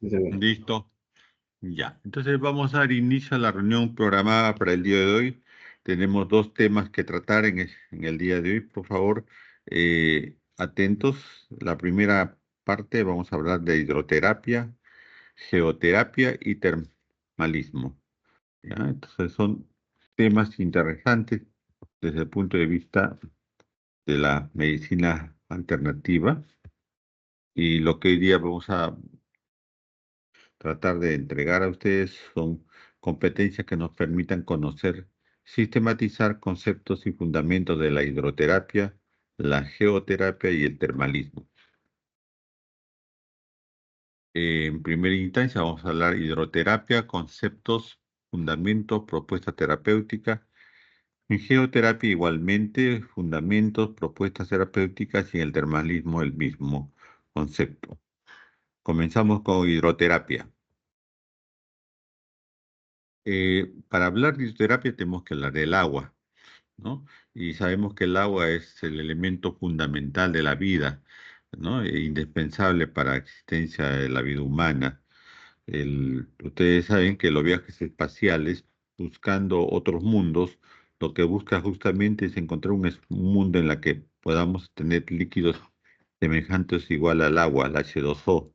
Seguro. Listo, ya. Entonces vamos a dar inicio a la reunión programada para el día de hoy. Tenemos dos temas que tratar en el día de hoy. Por favor, atentos. La primera parte vamos a hablar de hidroterapia, geoterapia y termalismo. ¿Ya? Entonces son temas interesantes desde el punto de vista de la medicina alternativa. Y lo que hoy día vamos a tratar de entregar a ustedes son competencias que nos permitan conocer, sistematizar conceptos y fundamentos de la hidroterapia, la geoterapia y el termalismo. En primera instancia vamos a hablar hidroterapia, conceptos, fundamentos, propuestas terapéuticas. En geoterapia igualmente, fundamentos, propuestas terapéuticas y en el termalismo el mismo concepto. Comenzamos con hidroterapia. Para hablar de hidroterapia tenemos que hablar del agua, ¿no? Y sabemos que el agua es el elemento fundamental de la vida, ¿no? E indispensable para la existencia de la vida humana. Ustedes saben que los viajes espaciales, buscando otros mundos, lo que busca justamente es encontrar un mundo en el que podamos tener líquidos semejantes igual al agua, al H2O.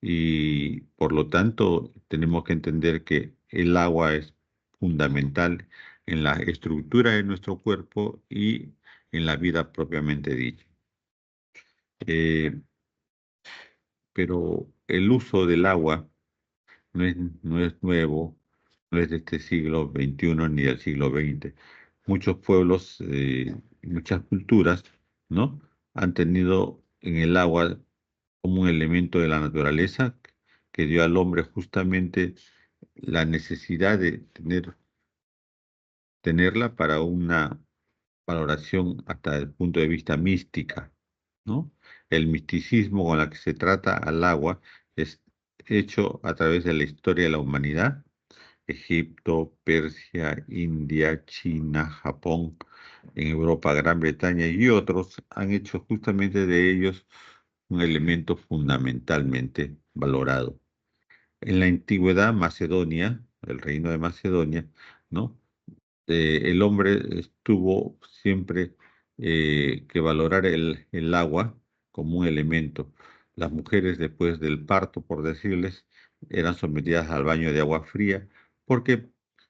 Y por lo tanto, tenemos que entender que el agua es fundamental en la estructura de nuestro cuerpo y en la vida propiamente dicha. Eh, pero el uso del agua no es nuevo, no es de este siglo XXI ni del siglo XX. Muchos pueblos y muchas culturas, ¿no? Han tenido en el agua como un elemento de la naturaleza que dio al hombre justamente la necesidad de tenerla para una valoración hasta el punto de vista mística, ¿no? El misticismo con la que se trata al agua es hecho a través de la historia de la humanidad. Egipto, Persia, India, China, Japón, en Europa, Gran Bretaña y otros han hecho justamente de ellos un elemento fundamentalmente valorado. En la antigüedad, Macedonia, el reino de Macedonia, ¿no? El hombre tuvo siempre que valorar el agua como un elemento. Las mujeres después del parto, por decirles, eran sometidas al baño de agua fría porque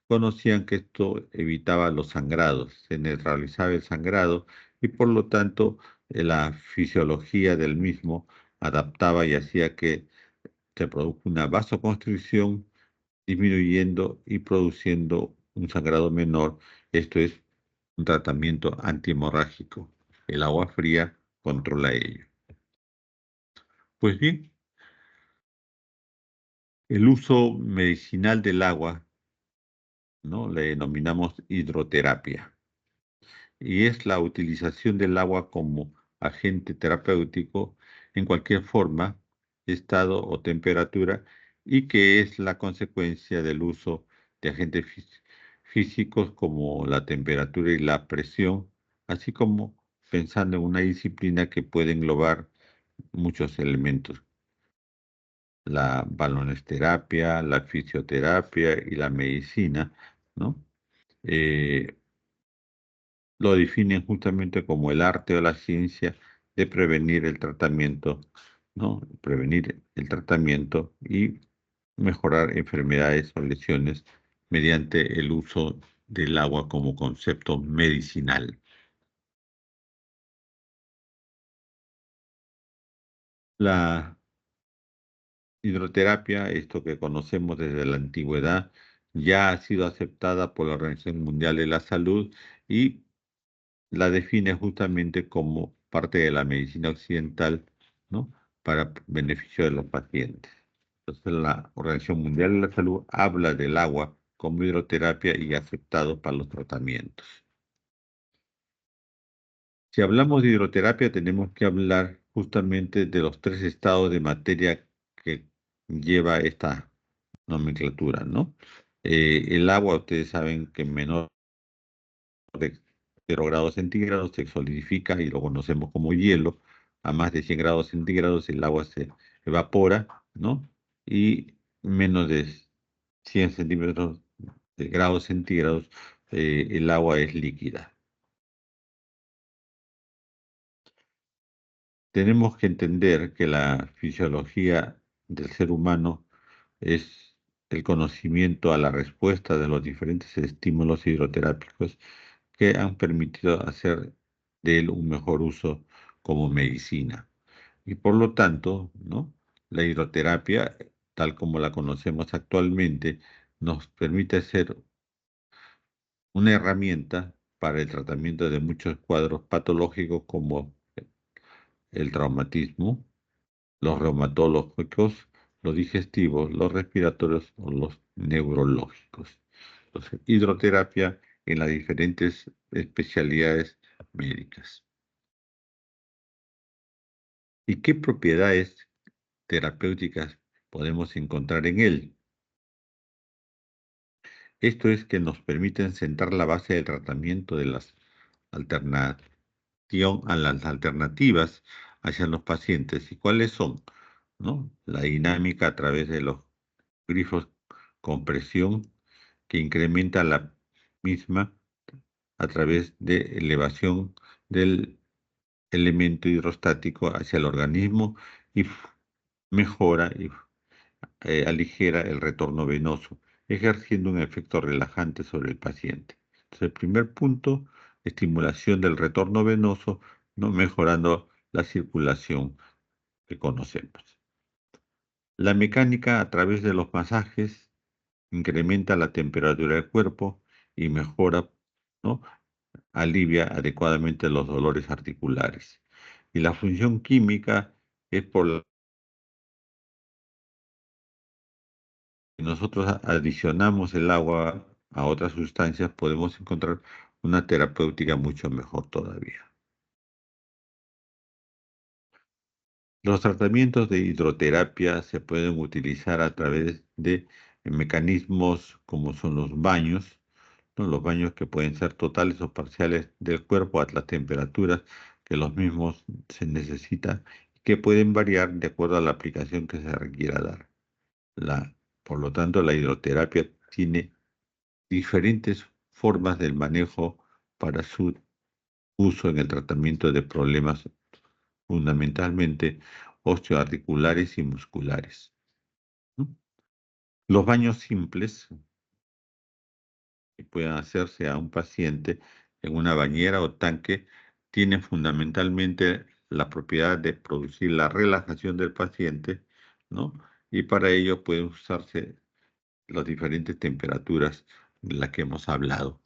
conocían que esto evitaba los sangrados, se neutralizaba el sangrado y por lo tanto la fisiología del mismo adaptaba y hacía que se produzca una vasoconstricción disminuyendo y produciendo un sangrado menor. Esto es un tratamiento antihemorrágico. El agua fría controla ello. Pues bien, el uso medicinal del agua, ¿no? Le denominamos hidroterapia y es la utilización del agua como agente terapéutico en cualquier forma, estado o temperatura y que es la consecuencia del uso de agentes físicos como la temperatura y la presión, así como pensando en una disciplina que puede englobar muchos elementos, la balonesteterapia, la fisioterapia y la medicina, ¿no? Eh, lo definen justamente como el arte o la ciencia de prevenir el tratamiento, ¿no? Prevenir el tratamiento y mejorar enfermedades o lesiones mediante el uso del agua como concepto medicinal. La hidroterapia, esto que conocemos desde la antigüedad, ya ha sido aceptada por la Organización Mundial de la Salud y la define justamente como parte de la medicina occidental, ¿no? Para beneficio de los pacientes. Entonces, la Organización Mundial de la Salud habla del agua como hidroterapia y aceptado para los tratamientos. Si hablamos de hidroterapia, tenemos que hablar justamente de los tres estados de materia que lleva esta nomenclatura, ¿no? El agua, ustedes saben que en menor de 0 grados centígrados se solidifica y lo conocemos como hielo. A más de 100 grados centígrados el agua se evapora, ¿no? y menos de 100 centímetros de grados centígrados, el agua es líquida. Tenemos que entender que la fisiología del ser humano es el conocimiento a la respuesta de los diferentes estímulos hidroterápicos que han permitido hacer de él un mejor uso como medicina. Y por lo tanto, ¿no? La hidroterapia, tal como la conocemos actualmente, nos permite ser una herramienta para el tratamiento de muchos cuadros patológicos como el traumatismo, los reumatológicos, los digestivos, los respiratorios o los neurológicos. Entonces, hidroterapia en las diferentes especialidades médicas. ¿Y qué propiedades terapéuticas podemos encontrar en él? Esto es que nos permiten sentar la base del tratamiento de las alternativas a las alternativas hacia los pacientes. ¿Y cuáles son? ¿No? La dinámica a través de los grifos con presión que incrementa la misma a través de elevación del elemento hidrostático hacia el organismo y mejora y aligera el retorno venoso, ejerciendo un efecto relajante sobre el paciente. Entonces, el primer punto, estimulación del retorno venoso, no mejorando la circulación que conocemos. La mecánica a través de los masajes incrementa la temperatura del cuerpo y mejora, ¿no? Alivia adecuadamente los dolores articulares. Y la función química es por la que nosotros adicionamos el agua a otras sustancias, podemos encontrar una terapéutica mucho mejor todavía. Los tratamientos de hidroterapia se pueden utilizar a través de mecanismos como son los baños, ¿no? Los baños que pueden ser totales o parciales del cuerpo a las temperaturas que los mismos se necesitan y que pueden variar de acuerdo a la aplicación que se requiera dar. Por lo tanto, la hidroterapia tiene diferentes formas del manejo para su uso en el tratamiento de problemas fundamentalmente osteoarticulares y musculares, ¿no? Los baños simples que pueden hacerse a un paciente en una bañera o tanque tienen fundamentalmente la propiedad de producir la relajación del paciente, ¿no? Y para ello pueden usarse las diferentes temperaturas de las que hemos hablado.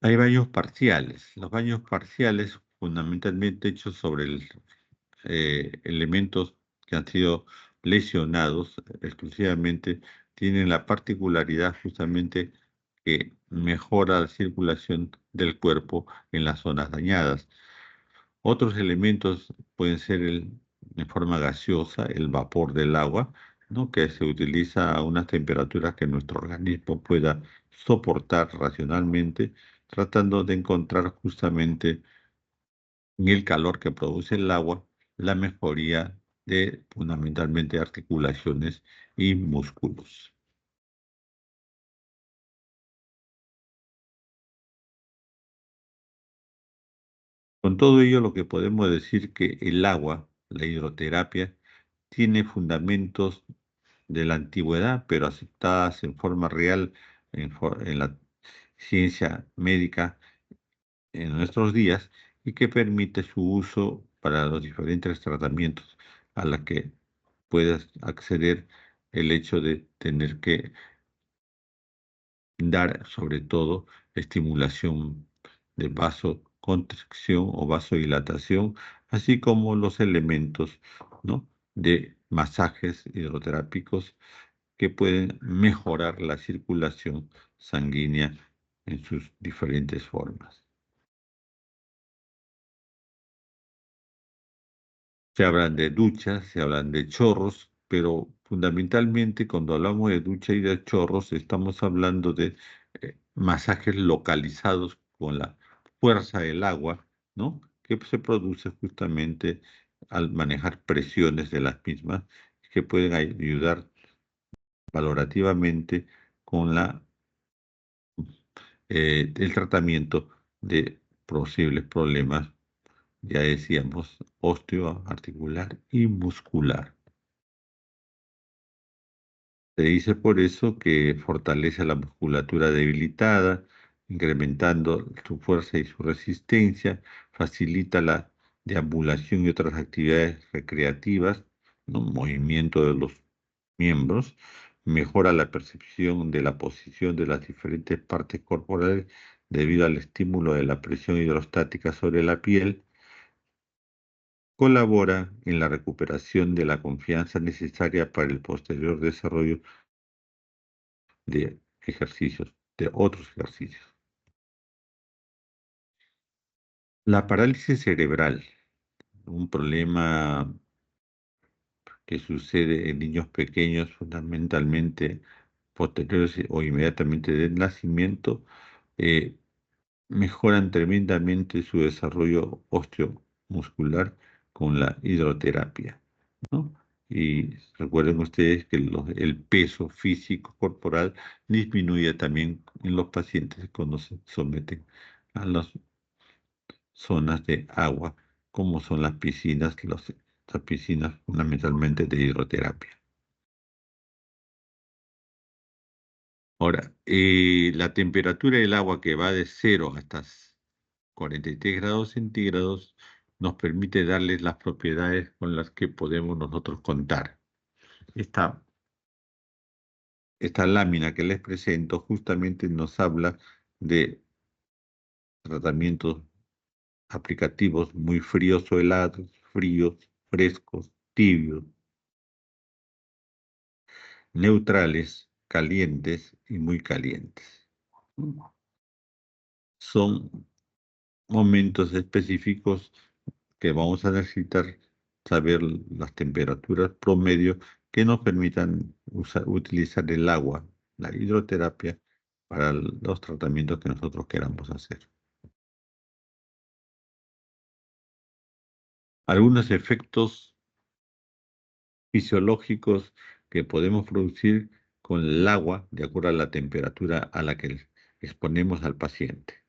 Hay baños parciales. Los baños parciales, fundamentalmente hechos sobre elementos que han sido lesionados exclusivamente, tienen la particularidad justamente que mejora la circulación del cuerpo en las zonas dañadas. Otros elementos pueden ser en forma gaseosa, el vapor del agua, ¿no? Que se utiliza a unas temperaturas que nuestro organismo pueda soportar racionalmente, tratando de encontrar justamente en el calor que produce el agua la mejoría de fundamentalmente articulaciones y músculos. Con todo ello, lo que podemos decir que el agua, la hidroterapia, tiene fundamentos de la antigüedad, pero aceptadas en forma real en la ciencia médica en nuestros días y que permite su uso para los diferentes tratamientos a la que puedas acceder el hecho de tener que dar sobre todo estimulación de vasoconstricción o vasodilatación, así como los elementos, ¿no? De masajes hidroterápicos que pueden mejorar la circulación sanguínea en sus diferentes formas. Se hablan de duchas, se hablan de chorros, pero fundamentalmente cuando hablamos de ducha y de chorros estamos hablando de masajes localizados con la fuerza del agua, ¿no? Que se produce justamente al manejar presiones de las mismas que pueden ayudar valorativamente con el tratamiento de posibles problemas, ya decíamos, osteoarticular y muscular. Se dice por eso que fortalece la musculatura debilitada, incrementando su fuerza y su resistencia, facilita la deambulación y otras actividades recreativas, ¿no? Movimiento de los miembros, mejora la percepción de la posición de las diferentes partes corporales debido al estímulo de la presión hidrostática sobre la piel, colabora en la recuperación de la confianza necesaria para el posterior desarrollo de ejercicios, de otros ejercicios. La parálisis cerebral, un problema que sucede en niños pequeños, fundamentalmente posteriores o inmediatamente del nacimiento, eh, mejoran tremendamente su desarrollo osteomuscular con la hidroterapia, ¿no? Y recuerden ustedes que el peso físico corporal disminuye también en los pacientes cuando se someten a las zonas de agua, como son las piscinas, las piscinas fundamentalmente de hidroterapia. Ahora, la temperatura del agua que va de 0 hasta 43 °C nos permite darles las propiedades con las que podemos nosotros contar. Esta, esta lámina que les presento justamente nos habla de tratamientos aplicativos muy fríos o helados, fríos, frescos, tibios, neutrales, calientes y muy calientes. Son momentos específicos que vamos a necesitar saber las temperaturas promedio que nos permitan utilizar el agua, la hidroterapia, para los tratamientos que nosotros queramos hacer. Algunos efectos fisiológicos que podemos producir con el agua de acuerdo a la temperatura a la que exponemos al paciente.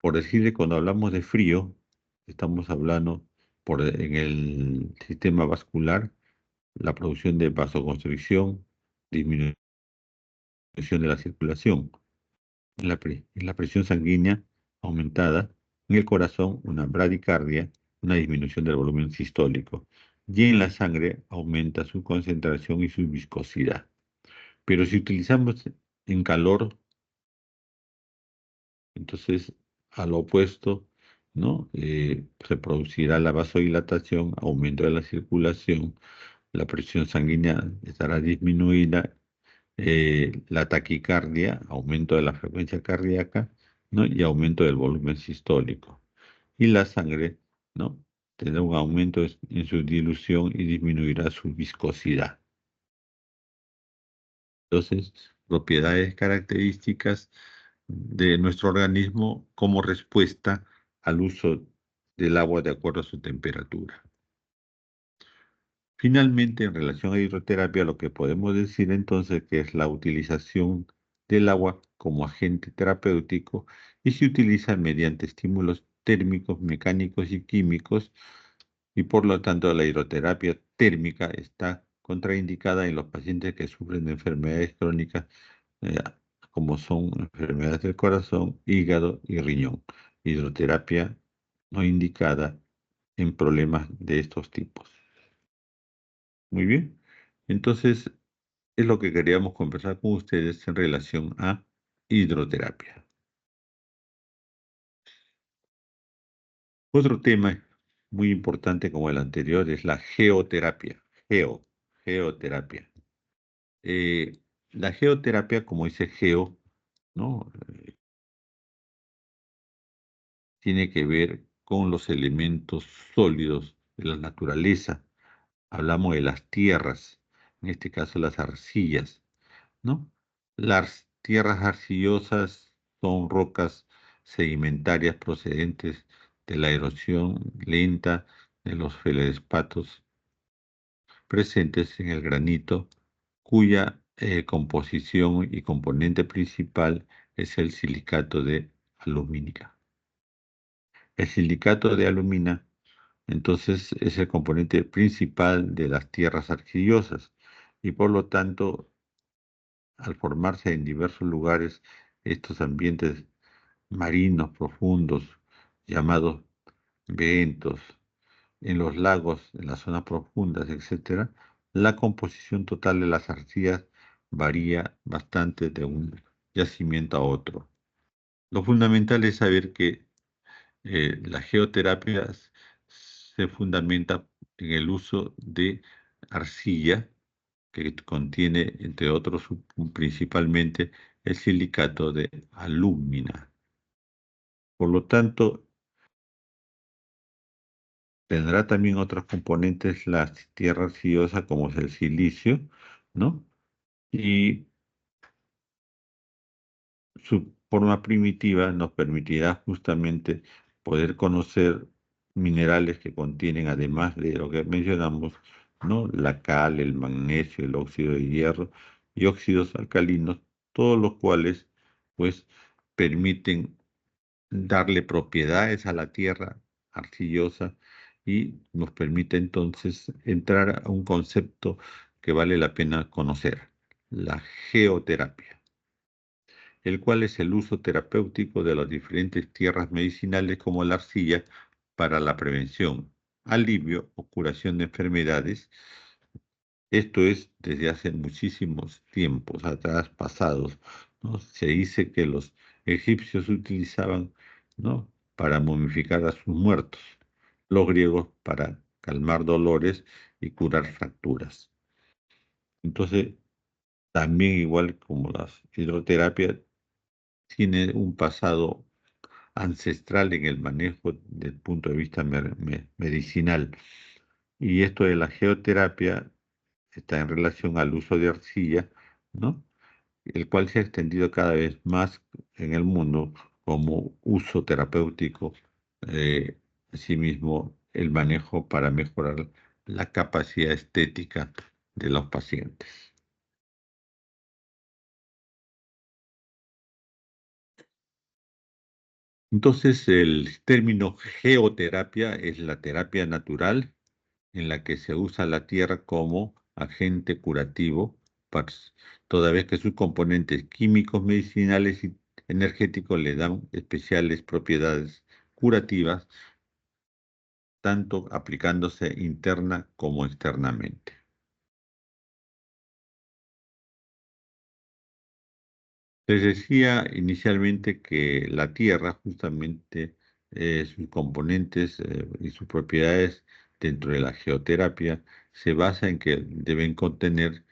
Por decirle, cuando hablamos de frío, estamos hablando en el sistema vascular, la producción de vasoconstricción, disminución de la circulación, en la presión sanguínea aumentada, en el corazón una bradicardia, una disminución del volumen sistólico, y en la sangre aumenta su concentración y su viscosidad. Pero si utilizamos en calor, entonces al opuesto, ¿no? Se producirá la vasodilatación, aumento de la circulación, la presión sanguínea estará disminuida, la taquicardia, aumento de la frecuencia cardíaca, ¿no? Y aumento del volumen sistólico. Y la sangre, ¿no? Tendrá un aumento en su dilución y disminuirá su viscosidad. Entonces, propiedades características de nuestro organismo como respuesta al uso del agua de acuerdo a su temperatura. Finalmente, en relación a hidroterapia, lo que podemos decir entonces que es la utilización del agua como agente terapéutico y se utiliza mediante estímulos térmicos, mecánicos y químicos, y por lo tanto la hidroterapia térmica está contraindicada en los pacientes que sufren de enfermedades crónicas, eh, como son enfermedades del corazón, hígado y riñón. Hidroterapia no indicada en problemas de estos tipos. Muy bien. Entonces, es lo que queríamos conversar con ustedes en relación a hidroterapia. Otro tema muy importante como el anterior es la geoterapia. Geoterapia. Eh, la geoterapia, como dice geo, ¿no? Tiene que ver con los elementos sólidos de la naturaleza. Hablamos de las tierras, en este caso las arcillas, ¿no? Las tierras arcillosas son rocas sedimentarias procedentes de la erosión lenta de los feldespatos presentes en el granito, cuya composición y componente principal es el silicato de alumina. El silicato de alumina, entonces, es el componente principal de las tierras arcillosas y por lo tanto, al formarse en diversos lugares estos ambientes marinos profundos llamados ventos, en los lagos, en las zonas profundas, etcétera, la composición total de las arcillas varía bastante de un yacimiento a otro. Lo fundamental es saber que la geoterapia se fundamenta en el uso de arcilla, que contiene, entre otros, principalmente el silicato de alúmina. Por lo tanto, tendrá también otros componentes la tierra arcillosa, como es el silicio, ¿no? Y su forma primitiva nos permitirá justamente poder conocer minerales que contienen, además de lo que mencionamos, ¿no? La cal, el magnesio, el óxido de hierro y óxidos alcalinos, todos los cuales, pues, permiten darle propiedades a la tierra arcillosa y nos permite entonces entrar a un concepto que vale la pena conocer, la geoterapia, el cual es el uso terapéutico de las diferentes tierras medicinales como la arcilla para la prevención, alivio o curación de enfermedades. Esto es desde hace muchísimos tiempos atrás pasados, ¿no? Se dice que los egipcios utilizaban, ¿no? Para momificar a sus muertos, los griegos para calmar dolores y curar fracturas. Entonces, también igual como la hidroterapia, tiene un pasado ancestral en el manejo del punto de vista medicinal. Y esto de la geoterapia está en relación al uso de arcilla, ¿no? El cual se ha extendido cada vez más en el mundo como uso terapéutico, asimismo el manejo para mejorar la capacidad estética de los pacientes. Entonces, el término geoterapia es la terapia natural en la que se usa la tierra como agente curativo, par- toda vez que sus componentes químicos, medicinales y energéticos le dan especiales propiedades curativas, tanto aplicándose interna como externamente. Les decía inicialmente que la tierra, justamente, sus componentes y sus propiedades dentro de la geoterapia, se basa en que deben contener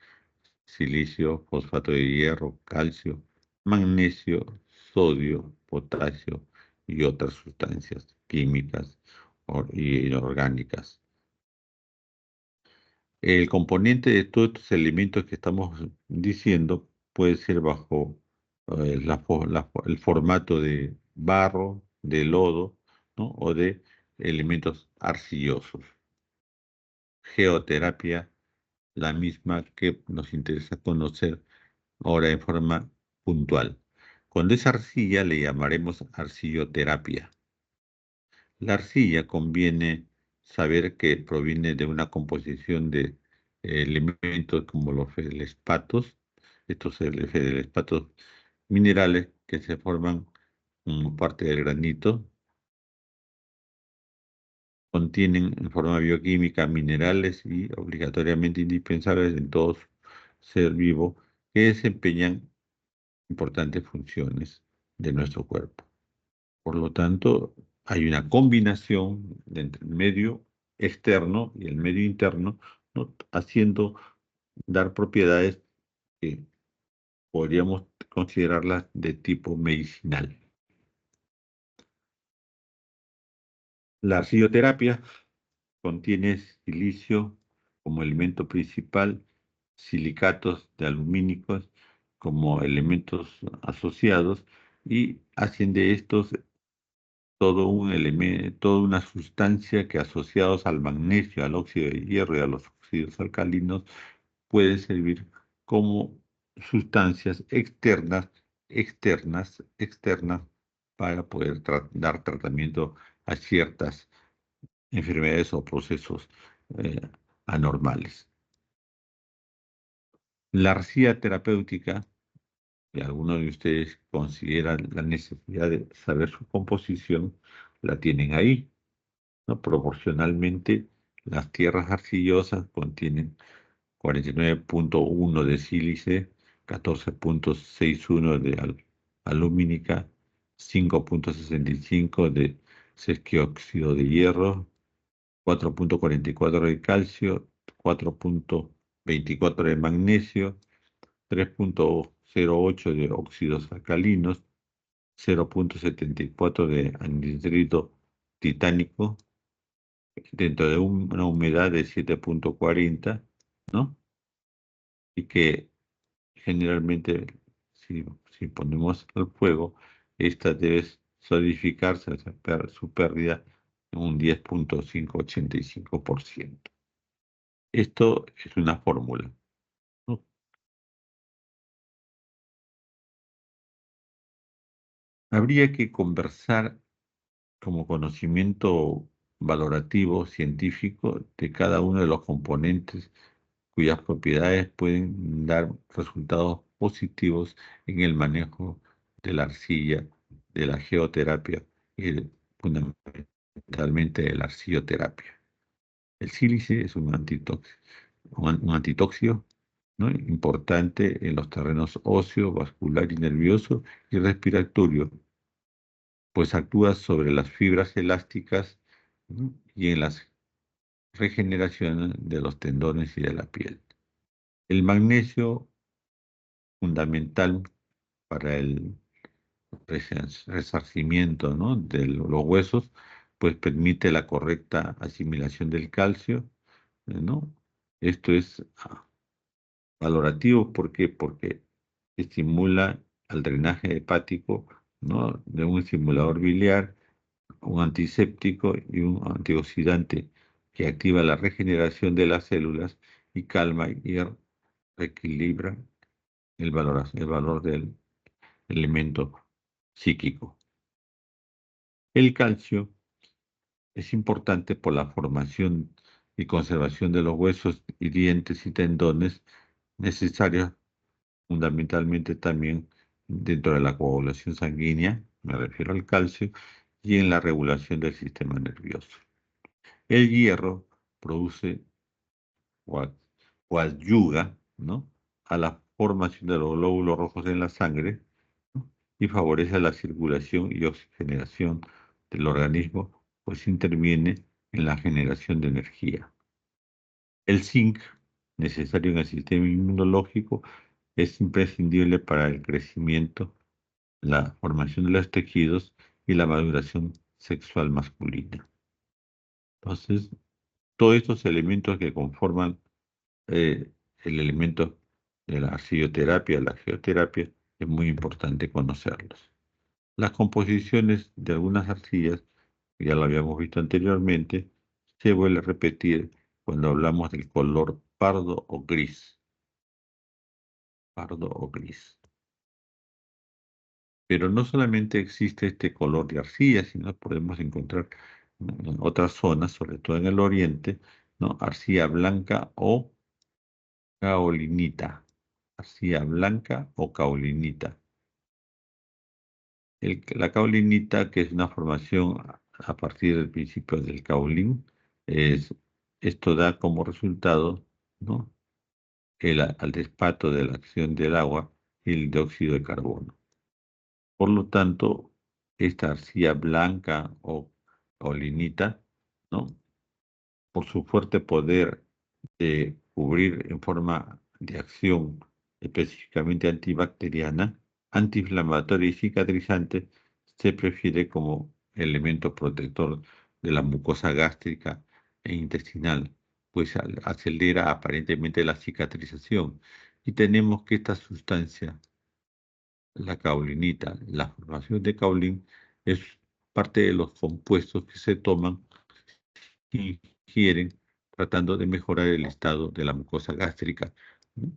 silicio, fosfato de hierro, calcio, magnesio, sodio, potasio y otras sustancias químicas y inorgánicas. El componente de todos estos elementos que estamos diciendo puede ser bajo el formato de barro, de lodo, ¿no? O de elementos arcillosos. Geoterapia, la misma que nos interesa conocer ahora en forma puntual. Cuando es arcilla le llamaremos arcilloterapia. La arcilla conviene saber que proviene de una composición de elementos como los feldespatos, estos feldespatos minerales que se forman como parte del granito, contienen en forma bioquímica minerales y obligatoriamente indispensables en todo ser vivo que desempeñan importantes funciones de nuestro cuerpo. Por lo tanto, hay una combinación entre el medio externo y el medio interno, ¿no? Haciendo dar propiedades que podríamos considerarlas de tipo medicinal. La arcilloterapia contiene silicio como elemento principal, silicatos de alumínicos como elementos asociados y hacen de estos todo un elemento, toda una sustancia que asociados al magnesio, al óxido de hierro y a los óxidos alcalinos pueden servir como sustancias externas para poder dar tratamiento a ciertas enfermedades o procesos eh, anormales. La arcilla terapéutica, si alguno de ustedes considera la necesidad de saber su composición, la tienen ahí, ¿no? Proporcionalmente, las tierras arcillosas contienen 49,1 de sílice, 14,61 de alumínica, 5,65 de sesquióxido de hierro, 4,44 de calcio, 4,24 de magnesio, 3,08 de óxidos alcalinos, 0,74 de anhidro titánico, dentro de una humedad de 7,40, ¿no? Y que generalmente, si ponemos al fuego, esta debe solidificarse, o sea, su pérdida en un 10,585%. Esto es una fórmula, ¿no? Habría que conversar como conocimiento valorativo científico de cada uno de los componentes cuyas propiedades pueden dar resultados positivos en el manejo de la arcilla, de la geoterapia y fundamentalmente de la arcilloterapia. El sílice es un antitóxico, ¿no? Importante en los terrenos óseo, vascular y nervioso y respiratorio, pues actúa sobre las fibras elásticas, ¿no? Y en las regeneraciones de los tendones y de la piel. El magnesio, fundamental para el resarcimiento, ¿no? De los huesos, pues permite la correcta asimilación del calcio, ¿no? Esto es valorativo, ¿por qué? Porque estimula al drenaje hepático, ¿no? De un estimulador biliar, un antiséptico y un antioxidante que activa la regeneración de las células y calma y reequilibra el valor del elemento psíquico. El calcio es importante por la formación y conservación de los huesos y dientes y tendones necesarios fundamentalmente también dentro de la coagulación sanguínea, me refiero al calcio, y en la regulación del sistema nervioso. El hierro produce coa- coadyuga, ¿no? A la formación de los glóbulos rojos en la sangre, ¿no? Y favorece la circulación y oxigenación del organismo, pues interviene en la generación de energía. El zinc, necesario en el sistema inmunológico, es imprescindible para el crecimiento, la formación de los tejidos y la maduración sexual masculina. Entonces, todos estos elementos que conforman el elemento de la arcilloterapia, la geoterapia, es muy importante conocerlos. Las composiciones de algunas arcillas, ya lo habíamos visto anteriormente, se vuelve a repetir cuando hablamos del color pardo o gris. Pardo o gris. Pero no solamente existe este color de arcilla, sino podemos encontrar en otras zonas, sobre todo en el oriente, ¿no? Arcilla blanca o caolinita. Arcilla blanca o caolinita. La caolinita, que es una formación a partir del principio del caolín, esto da como resultado, ¿no? Al despato de la acción del agua y el dióxido de carbono. Por lo tanto, esta arcilla blanca o caolinita, ¿no? Por su fuerte poder de cubrir en forma de acción específicamente antibacteriana, antiinflamatoria y cicatrizante, se prefiere como elemento protector de la mucosa gástrica e intestinal, pues acelera aparentemente la cicatrización. Y tenemos que esta sustancia, la caulinita, la formación de caulín, es parte de los compuestos que se toman y ingieren, tratando de mejorar el estado de la mucosa gástrica, ¿no?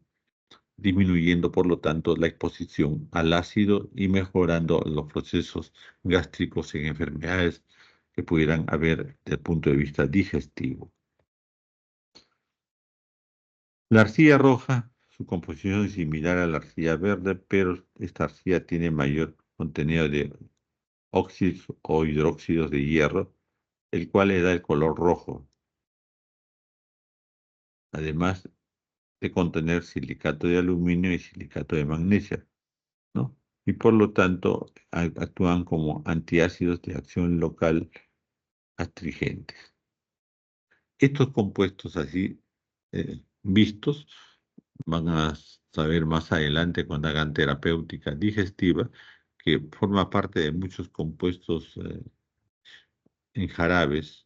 Disminuyendo por lo tanto la exposición al ácido y mejorando los procesos gástricos en enfermedades que pudieran haber desde el punto de vista digestivo. La arcilla roja, su composición es similar a la arcilla verde, pero esta arcilla tiene mayor contenido de óxidos o hidróxidos de hierro, el cual le da el color rojo, además de contener silicato de aluminio y silicato de magnesio, ¿no? Y por lo tanto actúan como antiácidos de acción local astringentes. Estos compuestos así vistos van a saber más adelante cuando hagan terapéutica digestiva que forma parte de muchos compuestos en jarabes,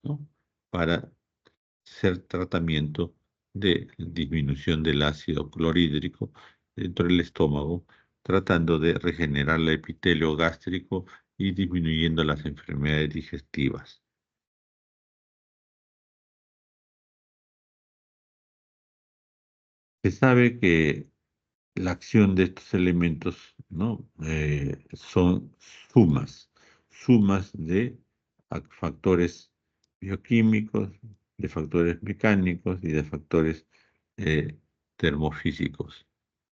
¿no? Para hacer tratamiento de disminución del ácido clorhídrico dentro del estómago, tratando de regenerar el epitelio gástrico y disminuyendo las enfermedades digestivas. Se sabe que la acción de estos elementos, ¿no? Son sumas de factores bioquímicos, de factores mecánicos y de factores eh, termofísicos.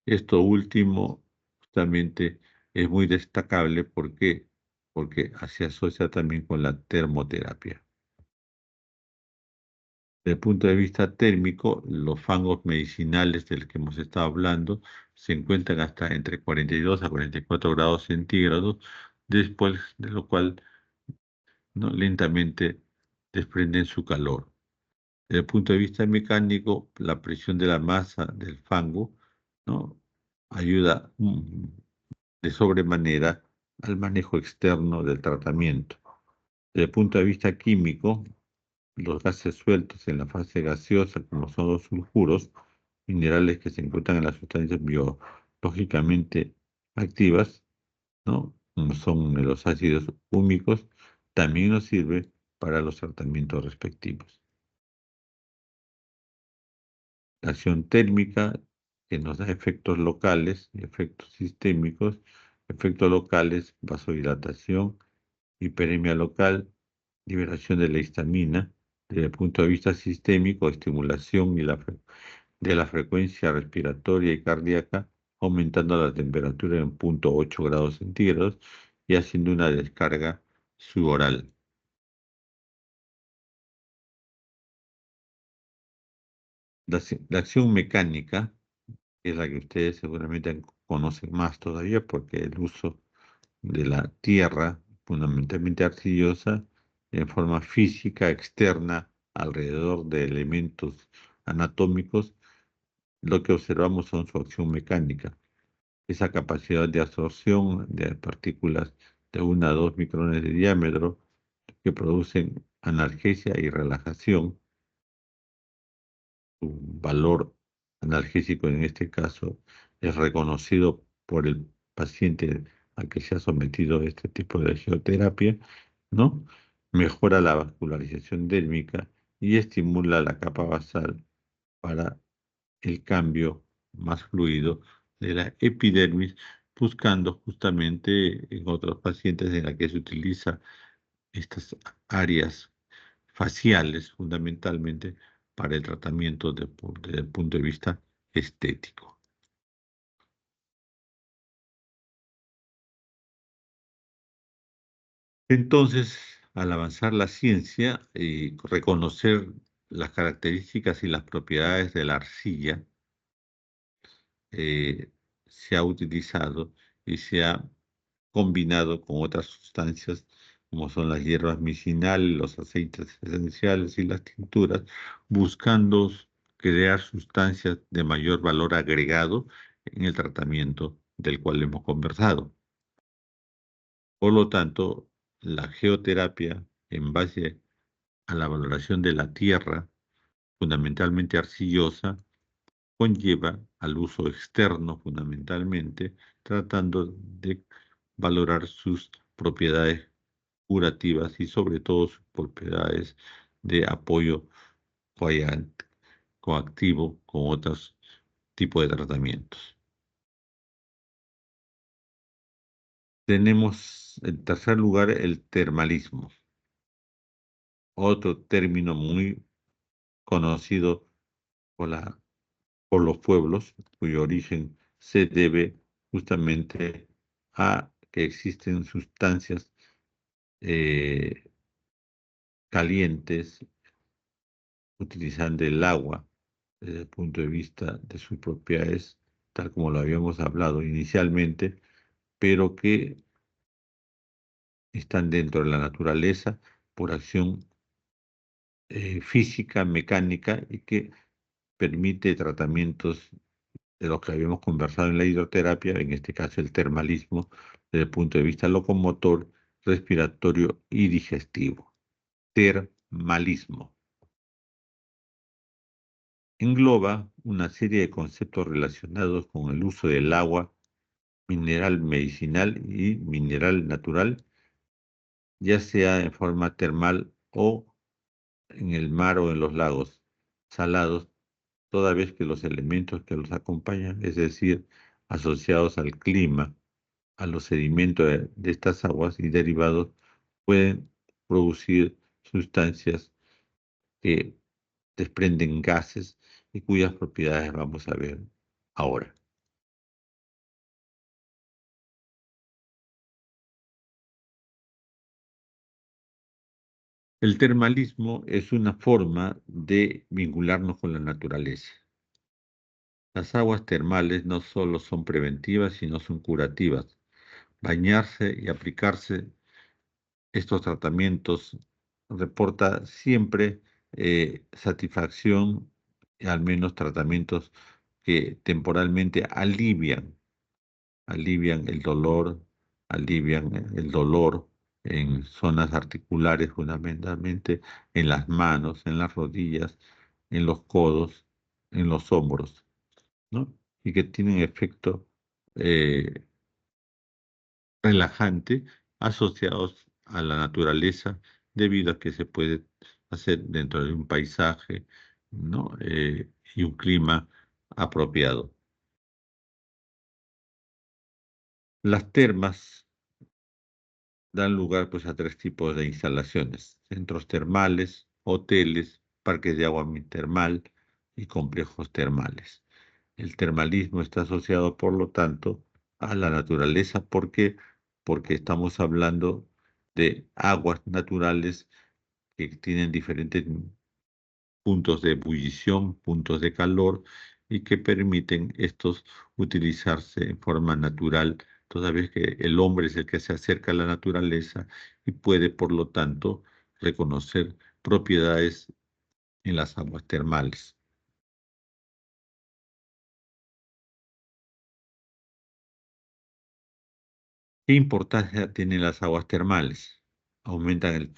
Esto último justamente es muy destacable porque se asocia también con la termoterapia. Desde el punto de vista térmico, los fangos medicinales del que hemos estado hablando se encuentran hasta entre 42 a 44 grados centígrados, después de lo cual, ¿no?, lentamente desprenden su calor. Desde el punto de vista mecánico, la presión de la masa del fango, ¿no?, ayuda de sobremanera al manejo externo del tratamiento. Desde el punto de vista químico, los gases sueltos en la fase gaseosa, como son los sulfuros, minerales que se encuentran en las sustancias biológicamente activas, ¿no?, como son los ácidos húmicos, también nos sirve para los tratamientos respectivos. La acción térmica, que nos da efectos locales y efectos sistémicos, efectos locales, vasodilatación, hiperemia local, liberación de la histamina. Desde el punto de vista sistémico, estimulación de la frecuencia respiratoria y cardíaca, aumentando la temperatura en 0,8 grados centígrados y haciendo una descarga suboral. La acción mecánica es la que ustedes seguramente conocen más todavía porque el uso de la tierra, fundamentalmente arcillosa, en forma física externa alrededor de elementos anatómicos, lo que observamos son su acción mecánica, esa capacidad de absorción de partículas de 1 a 2 micrones de diámetro que producen analgesia y relajación. Su valor analgésico en este caso es reconocido por el paciente al que se ha sometido a este tipo de geoterapia, ¿no? Mejora la vascularización dérmica y estimula la capa basal para el cambio más fluido de la epidermis, buscando justamente en otros pacientes en la que se utiliza estas áreas faciales fundamentalmente para el tratamiento desde el punto de vista estético. Entonces, al avanzar la ciencia y reconocer las características y las propiedades de la arcilla, se ha utilizado y se ha combinado con otras sustancias como son las hierbas medicinales, los aceites esenciales y las tinturas, buscando crear sustancias de mayor valor agregado en el tratamiento del cual hemos conversado. Por lo tanto, la geoterapia, en base a la valoración de la tierra, fundamentalmente arcillosa, conlleva al uso externo fundamentalmente, tratando de valorar sus propiedades curativas y sobre todo sus propiedades de apoyo coagulante, coactivo con otros tipos de tratamientos. Tenemos en tercer lugar el termalismo, otro término muy conocido por, por los pueblos, cuyo origen se debe justamente a que existen sustancias eh, calientes utilizando el agua desde el punto de vista de sus propiedades, tal como lo habíamos hablado inicialmente, pero que están dentro de la naturaleza por acción física, mecánica y que permite tratamientos de los que habíamos conversado en la hidroterapia, en este caso el termalismo, desde el punto de vista locomotor, respiratorio y digestivo. Termalismo engloba una serie de conceptos relacionados con el uso del agua, mineral medicinal y mineral natural, ya sea en forma termal o en el mar o en los lagos salados, toda vez que los elementos que los acompañan, es decir, asociados al clima, a los sedimentos de estas aguas y derivados, pueden producir sustancias que desprenden gases y cuyas propiedades vamos a ver ahora. El termalismo es una forma de vincularnos con la naturaleza. Las aguas termales no solo son preventivas, sino son curativas. Bañarse y aplicarse estos tratamientos reporta siempre satisfacción, al menos tratamientos que temporalmente alivian el dolor en zonas articulares, fundamentalmente en las manos, en las rodillas, en los codos, en los hombros, ¿no? Y que tienen efecto eh, relajante asociados a la naturaleza debido a que se puede hacer dentro de un paisaje, ¿no? Y un clima apropiado. Las termas dan lugar pues a tres tipos de instalaciones: centros termales, hoteles, parques de agua termal y complejos termales. El termalismo está asociado, por lo tanto, a la naturaleza. ¿Por qué? Porque estamos hablando de aguas naturales que tienen diferentes puntos de ebullición, puntos de calor y que permiten estos utilizarse en forma natural, toda vez que el hombre es el que se acerca a la naturaleza y puede, por lo tanto, reconocer propiedades en las aguas termales. ¿Qué importancia tienen las aguas termales? Aumentan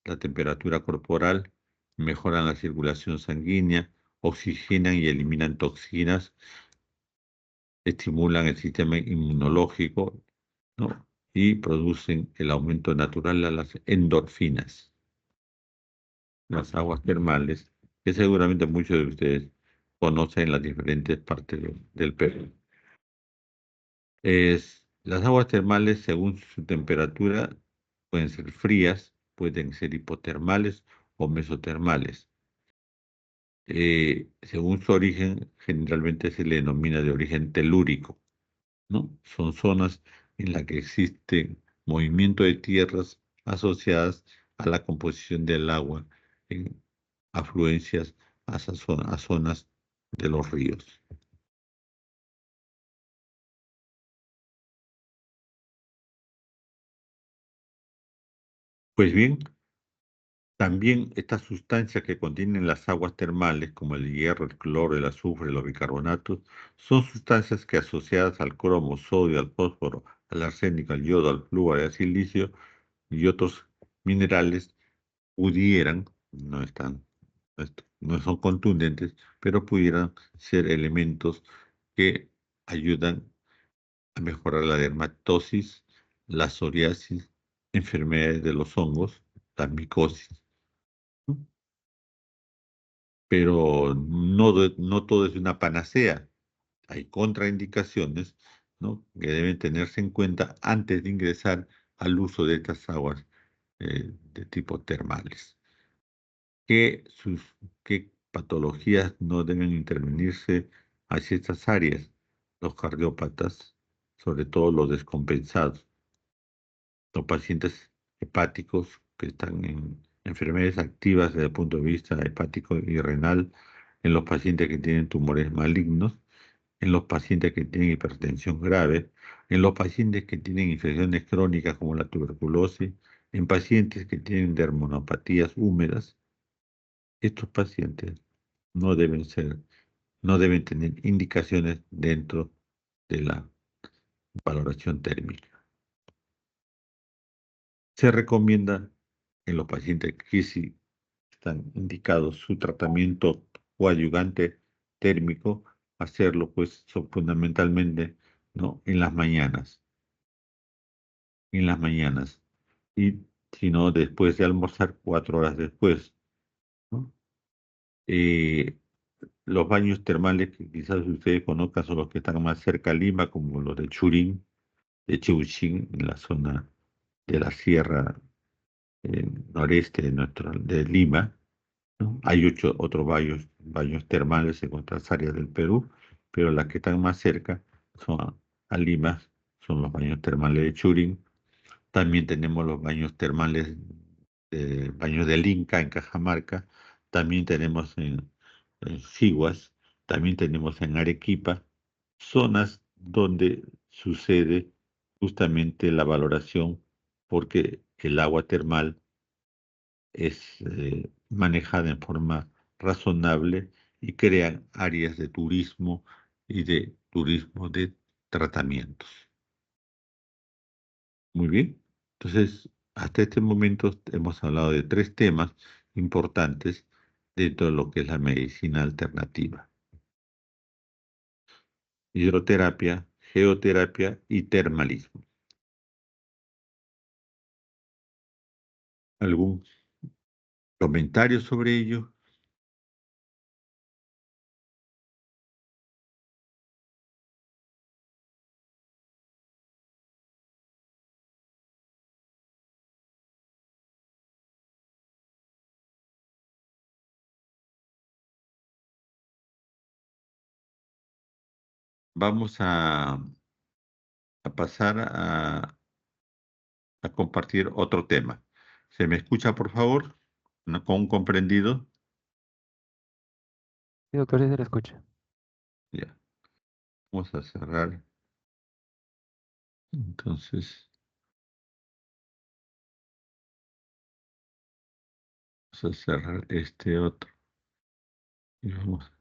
la temperatura corporal, mejoran la circulación sanguínea, oxigenan y eliminan toxinas, estimulan el sistema inmunológico, ¿no? Y producen el aumento natural de las endorfinas. Las aguas termales, que seguramente muchos de ustedes conocen en las diferentes partes del Perú. Las aguas termales, según su temperatura, pueden ser frías, pueden ser hipotermales o mesotermales. Según su origen, generalmente se le denomina de origen telúrico, ¿no? Son zonas en las que existe movimiento de tierras asociadas a la composición del agua en afluencias a zonas de los ríos. Pues bien, también estas sustancias que contienen las aguas termales, como el hierro, el cloro, el azufre, los bicarbonatos, son sustancias que asociadas al cromo, sodio, al fósforo, al arsénico, al yodo, al flúor, al silicio y otros minerales pudieran, no son contundentes, pero pudieran ser elementos que ayudan a mejorar la dermatosis, la psoriasis, enfermedades de los hongos, la micosis, ¿no? Pero no, no todo es una panacea. Hay contraindicaciones, ¿no?, que deben tenerse en cuenta antes de ingresar al uso de estas aguas de tipo termales. ¿Qué, qué patologías no deben intervenirse hacia estas áreas? Los cardiópatas, sobre todo los descompensados, los pacientes hepáticos que están en enfermedades activas desde el punto de vista hepático y renal, en los pacientes que tienen tumores malignos, en los pacientes que tienen hipertensión grave, en los pacientes que tienen infecciones crónicas como la tuberculosis, en pacientes que tienen dermonopatías húmedas. Estos pacientes no deben ser, no deben tener indicaciones dentro de la valoración térmica. Se recomienda en los pacientes que sí están indicados su tratamiento coadyuvante térmico, hacerlo pues fundamentalmente, ¿no?, en las mañanas, y si no, después de almorzar, 4 horas después, ¿no? Eh, los baños termales que quizás ustedes conozcan son los que están más cerca a Lima, como los de Churín, de Cheuchín, en la zona de la sierra noreste de Lima, ¿no? Hay otros baños termales en otras áreas del Perú, pero las que están más cerca son a Lima, son los baños termales de Churín. También tenemos los baños termales, baños del Inca en Cajamarca, también tenemos en Siguas, también tenemos en Arequipa, zonas donde sucede justamente la valoración porque el agua termal es manejada en forma razonable y crean áreas de turismo y de turismo de tratamientos. Muy bien. Entonces, hasta este momento hemos hablado de 3 temas importantes dentro de lo que es la medicina alternativa: hidroterapia, geoterapia y termalismo. ¿Algún comentario sobre ello? Vamos a pasar a compartir otro tema. ¿Se me escucha, por favor? ¿No? ¿Con un comprendido? Sí, doctor, sí se le escucha. Ya. Vamos a cerrar. Entonces, vamos a cerrar este otro. Y vamos a ver.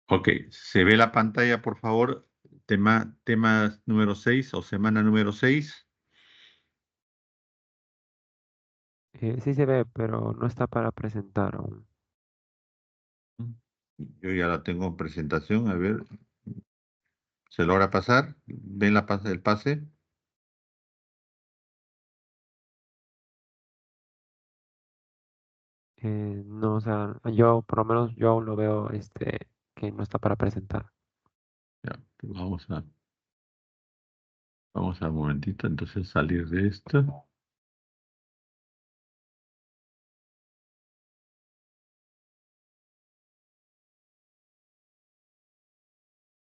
Ok, ¿se ve la pantalla, por favor? Tema número 6 o semana número 6. Sí se ve, pero no está para presentar aún. Yo ya la tengo en presentación. A ver, ¿se logra pasar? ¿Ven el pase? No, o sea, yo por lo menos yo aún lo veo que no está para presentar. Ya, vamos al momentito, entonces salir de esto.